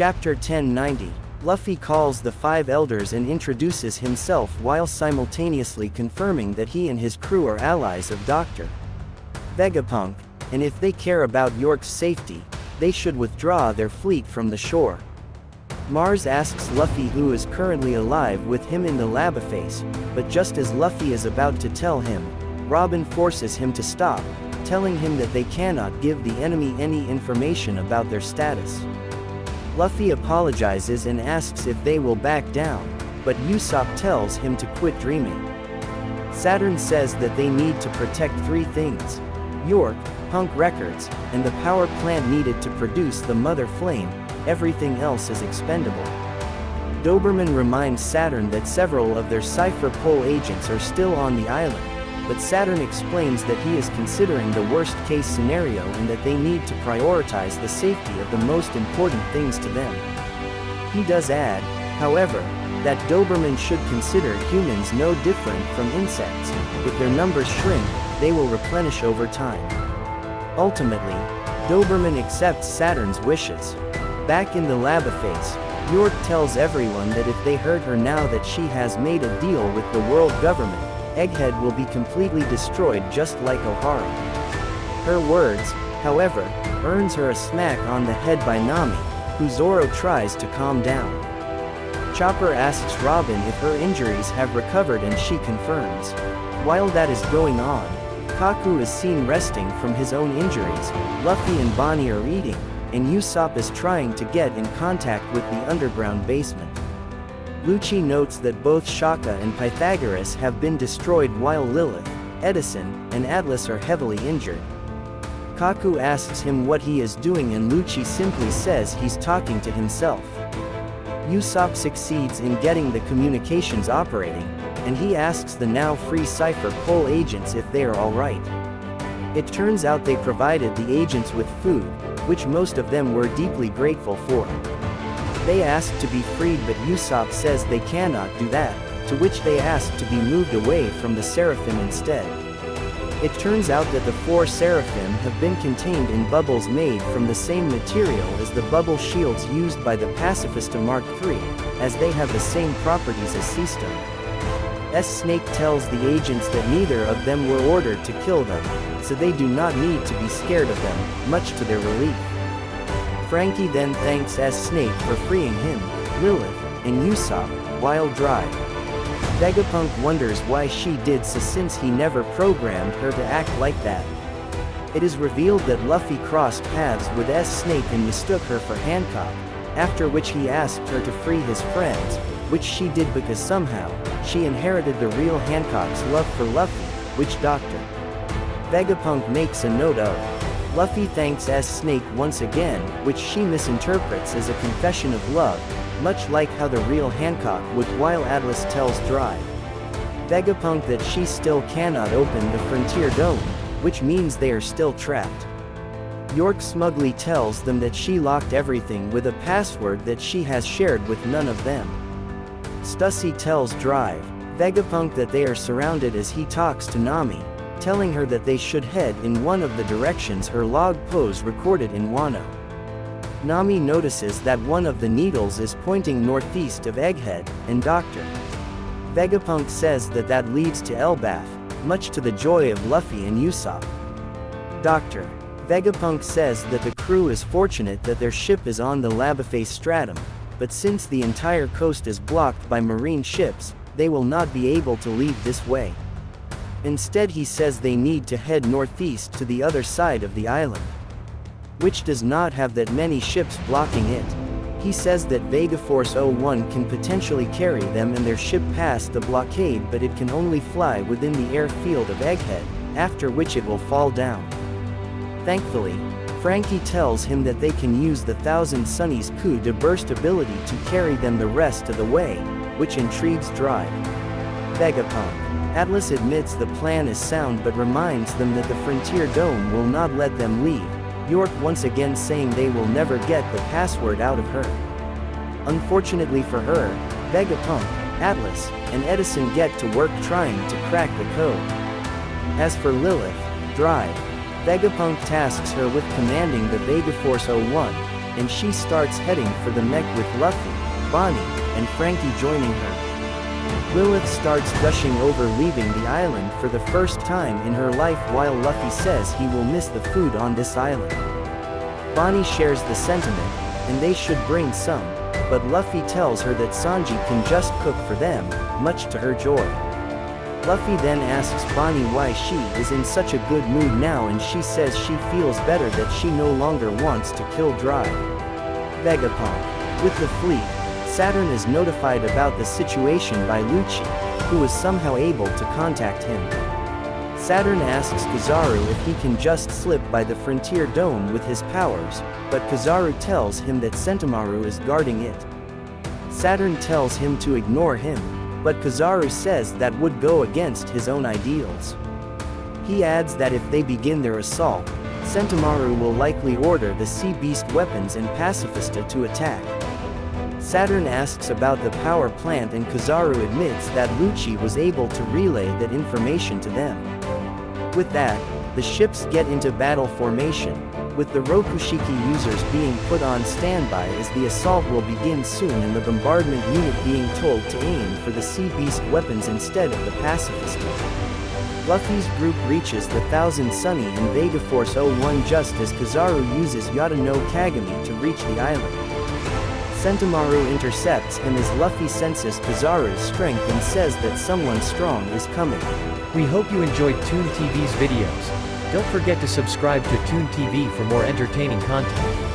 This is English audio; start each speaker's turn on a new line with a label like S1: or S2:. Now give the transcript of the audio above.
S1: Chapter 1090. Luffy calls the five elders and introduces himself while simultaneously confirming that he and his crew are allies of Dr. Vegapunk, and if they care about York's safety, they should withdraw their fleet from the shore. Mars asks Luffy who is currently alive with him in the Labophase, but just as Luffy is about to tell him, Robin forces him to stop, telling him that they cannot give the enemy any information about their status. Luffy apologizes and asks if they will back down, but Usopp tells him to quit dreaming. Saturn says that they need to protect three things: York, Punk Records, and the power plant needed to produce the Mother Flame. Everything else is expendable. Doberman reminds Saturn that several of their Ciphar Pole agents are still on the island, but Saturn explains that he is considering the worst-case scenario and that they need to prioritize the safety of the most important things to them. He does add, however, that Doberman should consider humans no different from insects. If their numbers shrink, they will replenish over time. Ultimately, Doberman accepts Saturn's wishes. Back in the Labophase, York tells everyone that if they hurt her now that she has made a deal with the world government, Egghead will be completely destroyed just like O'Hara. Her words, however, earns her a smack on the head by Nami, who Zoro tries to calm down. Chopper asks Robin if her injuries have recovered and she confirms. While that is going on, Kaku is seen resting from his own injuries, Luffy and Bonnie are eating, and Usopp is trying to get in contact with the underground basement. Lucci notes that both Shaka and Pythagoras have been destroyed while Lilith, Edison, and Atlas are heavily injured. Kaku asks him what he is doing and Lucci simply says he's talking to himself. Usopp succeeds in getting the communications operating, and he asks the now free Ciphar Pole agents if they are alright. It turns out they provided the agents with food, which most of them were deeply grateful for. They ask to be freed but Usopp says they cannot do that, to which they ask to be moved away from the Seraphim instead. It turns out that the four Seraphim have been contained in bubbles made from the same material as the bubble shields used by the Pacifista Mark III, as they have the same properties as sea stone. Snake tells the agents that neither of them were ordered to kill them, so they do not need to be scared of them, much to their relief. Frankie then thanks Snake for freeing him, Lilith, and Usopp, while Drive. Vegapunk wonders why she did so since he never programmed her to act like that. It is revealed that Luffy crossed paths with Snake and mistook her for Hancock, after which he asked her to free his friends, which she did because somehow, she inherited the real Hancock's love for Luffy, which Dr. Vegapunk makes a note of. Luffy thanks Snake once again, which she misinterprets as a confession of love, much like how the real Hancock would while Atlas tells Drive Vegapunk that she still cannot open the Frontier Dome, which means they are still trapped. York smugly tells them that she locked everything with a password that she has shared with none of them. Stussy tells Drive Vegapunk that they are surrounded as he talks to Nami, telling her that they should head in one of the directions her log pose recorded in Wano. Nami notices that one of the needles is pointing northeast of Egghead, and Dr. Vegapunk says that that leads to Elbaf, much to the joy of Luffy and Usopp. Dr. Vegapunk says that the crew is fortunate that their ship is on the Labophase stratum, but since the entire coast is blocked by marine ships, they will not be able to leave this way. Instead he says they need to head northeast to the other side of the island, which does not have that many ships blocking it. He says that Vegaforce 01 can potentially carry them and their ship past the blockade, but it can only fly within the airfield of Egghead, after which it will fall down. Thankfully, Frankie tells him that they can use the Thousand Sunny's coup de burst ability to carry them the rest of the way, which intrigues Drive Vegapunk. Atlas admits the plan is sound but reminds them that the Frontier Dome will not let them leave, York once again saying they will never get the password out of her. Unfortunately for her, Vegapunk, Atlas, and Edison get to work trying to crack the code. As for Lilith, Drive Vegapunk tasks her with commanding the Vegaforce 01, and she starts heading for the mech with Luffy, Bonnie, and Frankie joining her. Lilith starts gushing over leaving the island for the first time in her life while Luffy says he will miss the food on this island. Bonnie shares the sentiment, and they should bring some, but Luffy tells her that Sanji can just cook for them, much to her joy. Luffy then asks Bonnie why she is in such a good mood now, and she says she feels better that she no longer wants to kill Dry. Vegapunk. With the fleet, Saturn is notified about the situation by Lucci, who was somehow able to contact him. Saturn asks Kizaru if he can just slip by the Frontier Dome with his powers, but Kizaru tells him that Sentomaru is guarding it. Saturn tells him to ignore him, but Kizaru says that would go against his own ideals. He adds that if they begin their assault, Sentomaru will likely order the Sea Beast weapons and Pacifista to attack. Saturn asks about the power plant, and Kizaru admits that Lucci was able to relay that information to them. With that, the ships get into battle formation, with the Rokushiki users being put on standby as the assault will begin soon, and the bombardment unit being told to aim for the Sea Beast weapons instead of the Pacifista. Luffy's group reaches the Thousand Sunny and Vegaforce 01 just as Kizaru uses Yata no Kagami to reach the island. Sentomaru intercepts him as Luffy senses Kizaru's strength and says that someone strong is coming.
S2: We hope you enjoyed Toon TV's videos. Don't forget to subscribe to Toon TV for more entertaining content.